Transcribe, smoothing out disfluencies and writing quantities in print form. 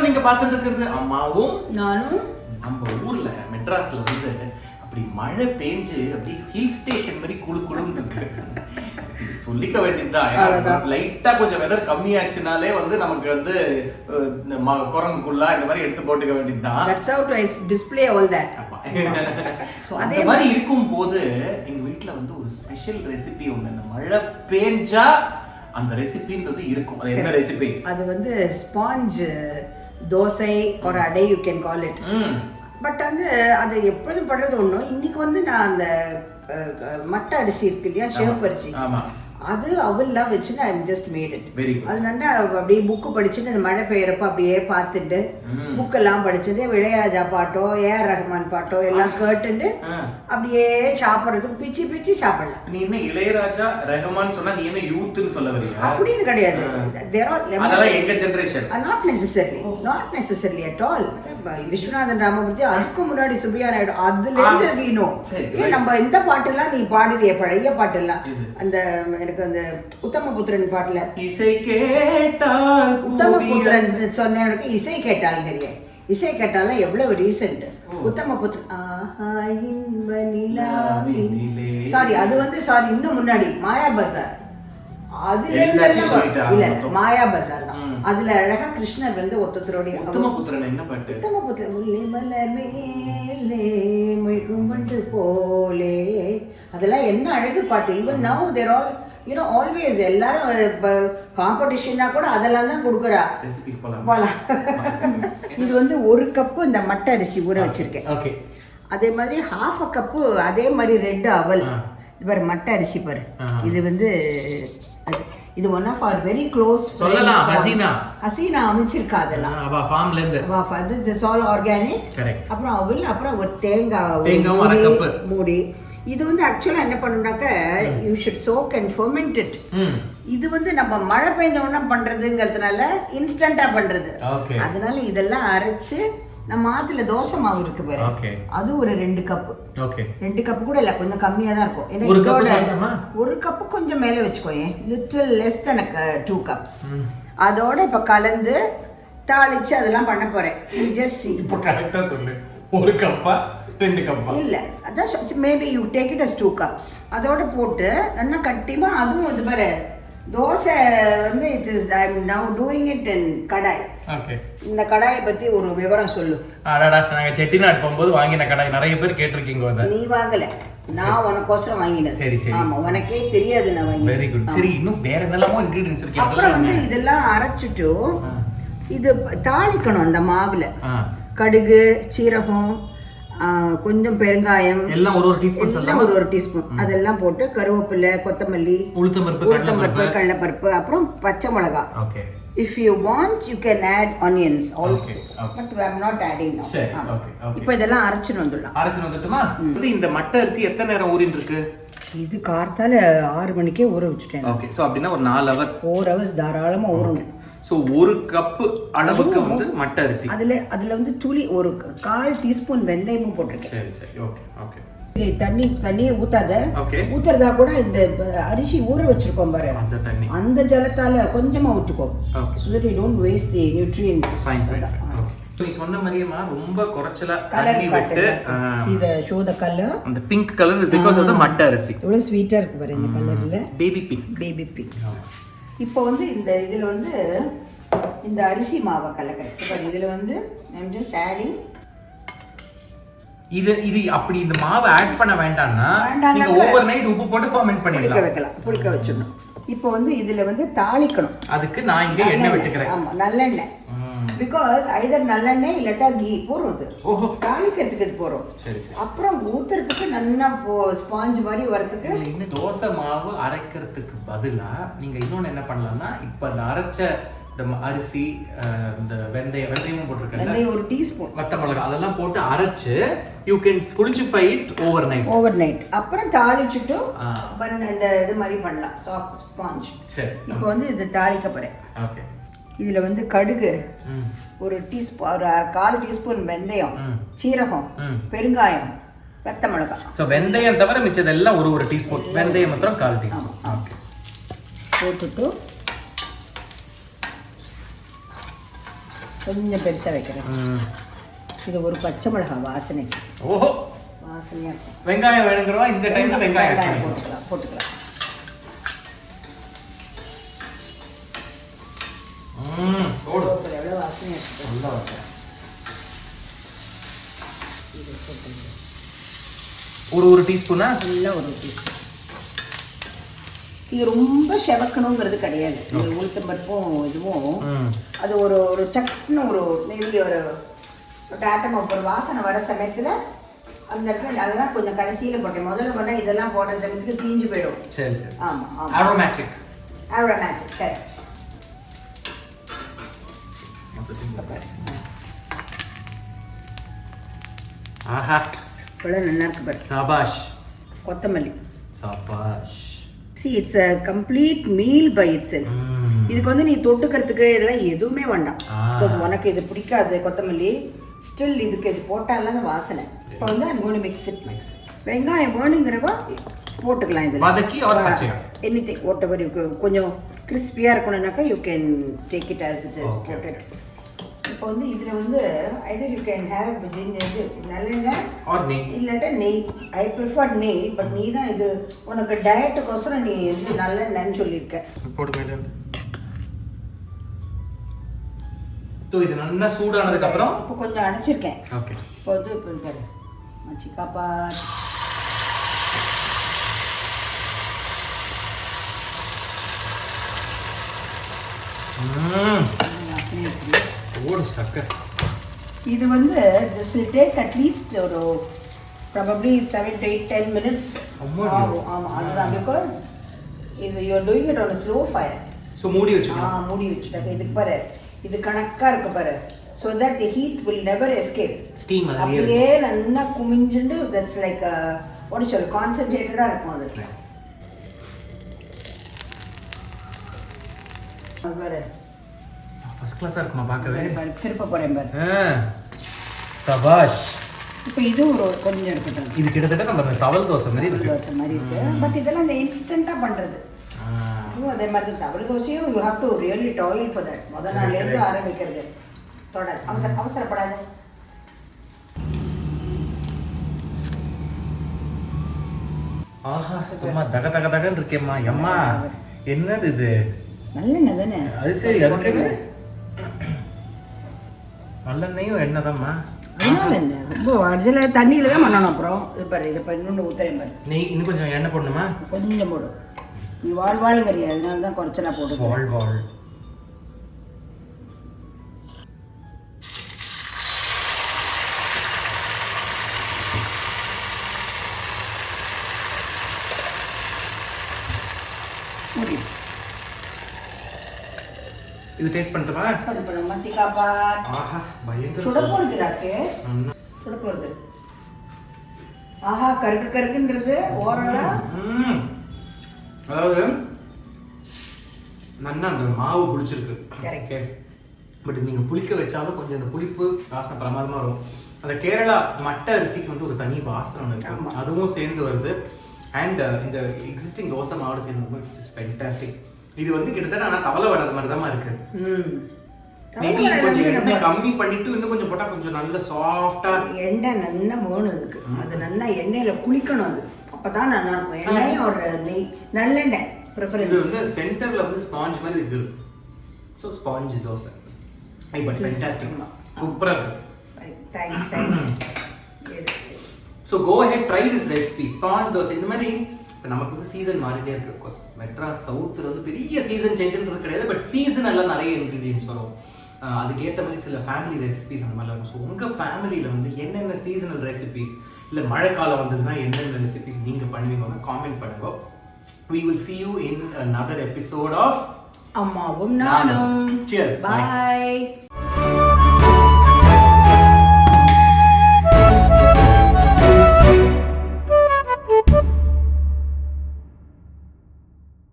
வணக்கம். நீங்க பார்த்துட்டு இருக்கிறது அம்மாவும் நானும். நம்ம ஊர்ல மெட்ராஸ்ல வந்து அப்படி மழை பெஞ்சு அப்படி ஹில் ஸ்டேஷன் மாதிரி குளு குளுன்னு இருக்கு. சொல்லிக்க வேண்டியதுதான். லைட்டா கொஞ்சம் வெதர் கம்மியாச்சுனாலே வந்து நமக்கு வந்து குரங்குக்குள்ள இந்த மாதிரி எடுத்து போட்டுக்க வேண்டியதுதான். That's how to display all that. So அந்த மாதிரி இருக்கும் போது எங்க வீட்ல வந்து ஒரு ஸ்பெஷல் ரெசிபி ஒன்று, இந்த மழை பெஞ்சா அந்த ரெசிபின்றது இருக்கும். அது என்ன ரெசிபி? அது வந்து ஸ்பாஞ்ச் தோசை ஒரு அடை, you can call it. But வந்து அது எப்பொழுதும் படுறது ஒன்றும். இன்னைக்கு வந்து நான் அந்த மட்டை அரிசி இருக்கு இல்லையா, சிவப்பு அரிசி, அது அவெல்லாம் வச்சு நான் ஜஸ்ட் மேட் இட். அது நல்லா அப்படியே புக்கு படிச்சுட்டு அந்த மழை பெய்யறப்ப அப்படியே பார்த்துட்டு புக்கெல்லாம் படிச்சுட்டு இளையராஜா பாட்டோ ஏஆர் ரஹ்மான் பாட்டோ எல்லாம் கேட்டுட்டு அப்படியே சாப்பிட்றதுக்கு பிச்சு பிச்சு சாப்பிடலாம். நீ என்ன இளையராஜா ரஹ்மான் சொன்னா நீ என்ன யூத்னு சொல்ல வரீங்க? அப்படின்னு கிடையாது. எங்க generation not necessarily at all. Viswanathan Ramamoorthy, அதுக்கு முன்னாடி சுபியா நாயுடு, அதுல இருந்து வீணும். ஏன் நம்ம இந்த பாட்டெல்லாம் நீ பாடுவிய, பழைய பாட்டெல்லாம், அந்த எனக்கு அந்த உத்தமபுத்திரன் பாட்டுல இசை கேட்டால், உத்தமபுத்திரன் சொன்ன எனக்கு இசை கேட்டால் தெரியும். இசை கேட்டாலும் எவ்வளவு ரீசெண்ட். உத்தமபுத்திரன் சாரி, அது வந்து சாரி இன்னும் முன்னாடி மாயா பஜார், அதுல இருந்து இல்ல மாயா பஜார் தான். அதுல அழகா கிருஷ்ணர் வந்து ஒருத்தரோடைய உத்தமபுத்திரன் என்ன பாட்டு? உத்தமபுத்திரன் முல்லை மலர் மேலே மொய்கும்பண்டு போலே, அதெல்லாம் என்ன அழகு பாட்டு. ஈவன் நவ் தேர் ஆல் ஆல்வேஸ் எல்லாரும் காம்படிஷன்னா கூட அதெல்லாம் தான் கொடுக்குறா. இது வந்து ஒரு கப்பு இந்த மட்டை அரிசி ஊற வச்சிருக்கேன். அதே மாதிரி ஹாஃப் அ கப்பு அதே மாதிரி ரெட் அவல். இது பாரு மட்டை அரிசி பாரு. இது வந்து இது one of our very close சொல்லலாம். ஹசீனா அமைச்சிருக்கா அதெல்லாம் ஃபார்ம்ல இருந்து. It's all organic. அப்புறம் அவல், அப்புறம் ஒரு தேங்காய் மூடி. இது வந்து ஆக்சுவலா என்ன பண்ணுனாக்க, you should soak and ferment it. இது வந்து நம்ம மழை பெய்ஞ்ச உடனே பண்றதுங்கிறதுனால இன்ஸ்டன்டா பண்றது. அதனால இதெல்லாம் அரைச்சு நம்ம ஆத்துல தோசை மாவு இருக்கு பாரு, அது ஒரு 2 கப்பு. 2 கப்பு கூட இல்ல, கொஞ்சம் கம்மியா தான் இருக்கும். ஏன்னா ஒரு கப்பு கொஞ்சம் மேல வச்சுக்கோங்க, லிட்டில் லெஸ் தென் 2 கப்ஸ். அதோட இப்ப கலந்து தாளிச்சு அதெல்லாம் பண்ண போறேன். ஜஸ்ட் இப்போ கரெக்ட்டா சொல்லு, ஒரு கப்பா 2 கப்பா இல்ல, அதான் maybe you take it as 2 cups. அதோட போட்டு நல்லா கட்டிமா. அதுவும் இது பாரு தோசை வந்து இட் இஸ் ஐ அம் நவ டூயிங் இட் இன் கடாய். இந்த கடாயை பத்தி ஒரு விவரம் சொல்லு. நாங்க செட்டிநாடு போகும்போது வாங்கின கடாய் நிறைய பேர் கேட்டிருக்கீங்க. நீ வாங்கல, நான் உனக்கோசரம் வாங்கினேன். சரி சரி. ஆமா, உனக்கே தெரியாது நான் வாங்கினேன். Very good. சரி, இன்னும் வேற என்னெல்லாமோ இன்கிரிடியன்ட்ஸ் இருக்கு. அப்புறம் வந்து இதெல்லாம் அரைச்சிட்டு இது தாளிக்கணும். அந்த மாவுல கடுகு, சீரகம், கொஞ்சம் பெருங்காயம் எல்லாம் ஒரு டீஸ்பூன், எல்லாம் ஒரு டீஸ்பூன் அதெல்லாம் போட்டு, கருவேப்பிலை, கொத்தமல்லி, உளுத்தம்பருப்பு, கடலைப்பருப்பு, அப்புறம் பச்சை மிளகாய். Okay. If you want you can add onions also. But I am not adding now. இப்போ இதெல்லாம் அரைச்சிட்டு வந்துடலாம். அரைச்சிட்டு வந்துட்டுமா? இந்த மட்டை அரிசி எத்தனை நேரம் ஊறிட்டு இருக்கு? இது கார்த்தால 6 மணிக்கே ஊற வச்சுட்டேன். ஓகே. சோ அப்படினா ஒரு 4 hours 4 hours தாராளமா ஊறணும். சோ 1 கப் அளவுக்கு வந்து மட்டை அரிசி. அதுல வந்து துளி ஒரு 1/4 டீஸ்பூன் வெந்தயமும் போட்டுருக்கேன். சரி சரி. Okay okay. தண்ணியே ஊத்தாத. ஊத்துறதா கூட இந்த அரிசி ஊற வச்சிருக்கோம் பாரு, அந்த ஜலத்தால கொஞ்சமா ஊத்துக்கோ. So that you don't waste the nutrients. நீ சொன்ன மாதிரிமா ரொம்ப குறைச்சலா தண்ணி விட்டு see the show the color. அந்த pink color is because of the மட்டை அரிசி. எவ்வளவு ஸ்வீட்டா இருக்கு பாரு இந்த கலர்ல. Baby pink. இப்போ வந்து இதுல வந்து இந்த அரிசி மாவை கலக்கிறேன். இப்போ இதுல வந்து I am just adding. இது அப்படி இந்த மாவை ஆட் பண்ண வேண்டாம்னா நீங்க ஓவர் நைட் உப்பு போட்டு ஃபெர்மென்ட் பண்ணிடலாம். புளிக்க வச்சிடணும். இப்போ வந்து இதுல வந்து தாளிக்கணும். அதுக்கு நான் இங்க எண்ணெய் விட்டுக்கிறேன். ஆமா, நல்லெண்ணெய். பிகாஸ் either நல்லெண்ணெய் இல்லட்டா கீ போறது. தாளிக்கிறதுக்கு இது போறோம். சரி சரி. அப்புறம் ஊத்துறதுக்கு நல்லா ஸ்பாஞ்ச் மாதிரி வரதுக்கு. இன்னும் தோசை மாவு அரைக்கிறதுக்கு பதிலா நீங்க இன்னொன்னு என்ன பண்ணலாம்னா, இப்ப அந்த அரைச்ச இந்த அரிசி, இந்த வெந்தயமும் போட்டிருக்கேன், வெந்தயம் ஒரு டீஸ்பூன், வத்த மிளகாய் அதெல்லாம் போட்டு அரைச்சு யூ கேன் புளிச்சிஃபை இட் ஓவர் நைட். அப்புறம் தாளிச்சுட்டு இந்த இது மாதிரி பண்ணலாம், சாஃப்ட் ஸ்பாஞ்ச். சரி. இப்போ வந்து இது தாளிக்க போறேன். ஓகே. இதுல வந்து கடுகு ஒரு டீஸ்பூன், ஒரு 1/4 டீஸ்பூன் வெந்தயம், சீரகம், பெருங்காயம், வத்த மிளகாய். சோ வெந்தயம் தவிர மிச்சதெல்லாம் ஒரு டீஸ்பூன், வெந்தயம் மட்டும் 1/4 டீஸ்பூன். ஓகே. போட்டுட்டு கொஞ்சம் பெருசாக வைக்கிறேன். இது ஒரு பச்சை மிளகாய் வாசனைக்கு. ஓஹோ, வாசனையாக இருக்கும். வெங்காயம் வேணுங்கிறவா இந்த டைம்ல வெங்காயம் போட்டுக்கலாம். எவ்வளோ வாசனையாக இருக்கு. நல்லா வைக்கிறேன். ஒரு டீஸ்பூனா இல்லை, ஒரு டீஸ்பூன். இது ரொம்ப செவக்கணுங்கிறது கிடையாது. இது உளுத்தம் பருப்பும் இதுவும் அது ஒரு ஒரு சட்னு ஒரு மேபி ஒரு டேட்டம் ஒரு வாசனை வர சமயத்தில் அந்த இடத்துல நல்லா கொஞ்சம் கடைசியில் போட்டேன். முதல்ல போட்டால் இதெல்லாம் போட்ட சமயத்துக்கு தீஞ்சு போயிடும். சரி சரி. ஆமாம் ஆமாம். Aromatic correct. ஆஹா, இவ்வளோ நல்லா இருக்கு பாரு. சபாஷ். கொத்தமல்லி. சபாஷ். See, it's a complete meal by itself. இதுக்கு வந்து நீ தொட்டுக்கிறதுக்கு இதெல்லாம் எதுவுமே வேண்டாம். பிகாஸ் உனக்கு இது பிடிக்காது கொத்தமல்லி. ஸ்டில் இதுக்கு இது போட்டால அந்த வாசனை. இப்போ வந்து I'm going to mix it. வெங்காயம் வேணுங்கிறவா போட்டுக்கலாம். இதில் வதக்கி ஒரு பச்சையா எனிதிங் வாட்டெவர் யூ. கொஞ்சம் கிறிஸ்பியாக இருக்கணும்னாக்கா you can take it as it is potted. இப்போ வந்து இதில் வந்து ஐதர் யூ கேன் ஹேவ் நல்லெண்ணெய் ஆர் நெய், இல்லாட்டா நெய். ஐ ப்ரிஃபர் நெய். பட் நீ தான் இது உனக்கு டயட்டுக்கோசரம் நீ நல்லெண்ணெய்ன்னு சொல்லியிருக்க. போட்டு மேலே. ஸோ இது நல்லா சூடானதுக்கு அப்புறம் இப்போ கொஞ்சம் அடைச்சிருக்கேன். ஓகே. இப்போ வந்து இப்போ பாரு மச்சிக்காப்பா. ஓடு சக்கரை. இது வந்து திஸ் வில் டேக் அட்லீஸ்ட் ஒரு ப்ராபப்ளி 7 to 10 minutes ஆகும். ஆமாம், அதுதான். பிகாஸ் இது you are doing it on slow fire. So மூடி வச்சுக்கலாம். மூடி வச்சுட்டாக்க இதுக்கு பாரு, இது கணக்காக இருக்கு பாரு. So that the heat will never escape. Steam அப்படியே நல்லா குமிஞ்சுண்டு தட்ஸ் லைக் வாட் சொல் கான்சென்ட்ரேட்டடாக இருக்கும் அது. அது பாரு ஃபர்ஸ்ட் கிளாஸாக இருக்குமா பார்க்கவே. திருப்ப போகிறேன் பாரு. சபாஷ். இப்போ இது ஒரு கொஞ்சம் இருக்கட்டும். இது கிட்டத்தட்ட நம்ம தவல் தோசை மாதிரி இருக்கு. தோசை மாதிரி இருக்கு. பட் இதெல்லாம் இந்த இன்ஸ்டண்ட்டாக பண்ணுறது. அதே மாதிரி தவளை தோசையும் you have to really toil for that. முதல் நாள்லேருந்து ஆரம்பிக்கிறது. தொடர் அவசரப்படாது. ஆஹா, சும்மா தக தக தகன்னு இருக்கேம்மா. அம்மா என்னது இது? நல்லெண்ணெய் தானே. அது சரி, அதுக்கு நல்லெண்ணெயும் எண்ணெய் தான்மா. அதனால என்ன ரொம்ப அர்ஜென்ட் தண்ணியில் தான் பண்ணணும். அப்புறம் இது பாரு, இதை இன்னொன்று ஊற்றுறேன் பாரு. நெய் இன்னும் கொஞ்சம் எண்ணெய் போடணுமா? கொஞ்சம் போடும். நீ வாழ்வாளுங்கிறிய, அதனால தான் குறைச்சலா போட்டு. வாழ் இது டேஸ்ட் பண்ணட்டுமா? பண்ணு மச்சிக்காப்பா. ஆஹா, பயங்கர சுட போறது ராகேஷ். சுட போறது. ஆஹா, கருக்கு கருக்குன்றது ஓரளா. அதாவது நல்லா அந்த மாவு புளிச்சிருக்கு. கரெக்ட். பட் நீங்கள் புளிக்க வச்சாலும் கொஞ்சம் அந்த புளிப்பு வாசனை பிரமாதமாக வரும். அந்த கேரளா மட்டை அரிசிக்கு வந்து ஒரு தனி வாசனை ஒன்று இருக்கு, அதுவும் சேர்ந்து வருது. அண்ட் இந்த எக்ஸிஸ்டிங் தோசை மாவோட சேர்ந்து இட்ஸ் ஃபென்டாஸ்டிக். இது வந்து கிட்டத்தட்ட ஆனால் தவளை வடை மாதிரி தான் இருக்கு. மேபி கொஞ்சம் எண்ணெய் கம்மி பண்ணிட்டு இன்னும் கொஞ்சம் போட்டால் கொஞ்சம் நல்ல சாஃப்டா. எண்ணெய் நல்லா வேணும் அதுக்கு. அது நல்லா எண்ணெயில குளிக்கணும். அது அப்பதான் நல்லா இருக்கும். எண்ணெய் ஒரு நெய், நல்லெண்ணெய் ப்ரிஃபரன்ஸ். இது வந்து சென்டர்ல வந்து ஸ்பாஞ்ச் மாதிரி இருக்கு. So sponge dosa but fantastic, சூப்பரா இருக்கு. Thanks. So go ahead try this recipe sponge dosa. இந்த மாதிரி இப்போ நமக்கு வந்து சீசன் மாறிட்டே இருக்கு. அஃப்கோர்ஸ் மெட்ராஸ் சவுத்தில் வந்து பெரிய சீசன் சேஞ்சுன்றது கிடையாது, பட் சீசனெல்லாம் நிறைய இன்க்ரீடியன்ஸ் வரும். அதுக்கேற்ற மாதிரி சில ஃபேமிலி ரெசிபிஸ் அந்த மாதிரிலாம் இருக்கும். ஸோ உங்கள் ஃபேமிலியில் வந்து என்னென்ன சீசனல் ரெசிபிஸ் இல்லை மழைக்காலம் வந்ததுன்னா என்னென்ன ரெசிபிஸ் நீங்கள் பண்ணுவீங்க காமெண்ட் பண்ணுங்க. We will see you in another episode of Ammavum Naanum. Cheers. Bye.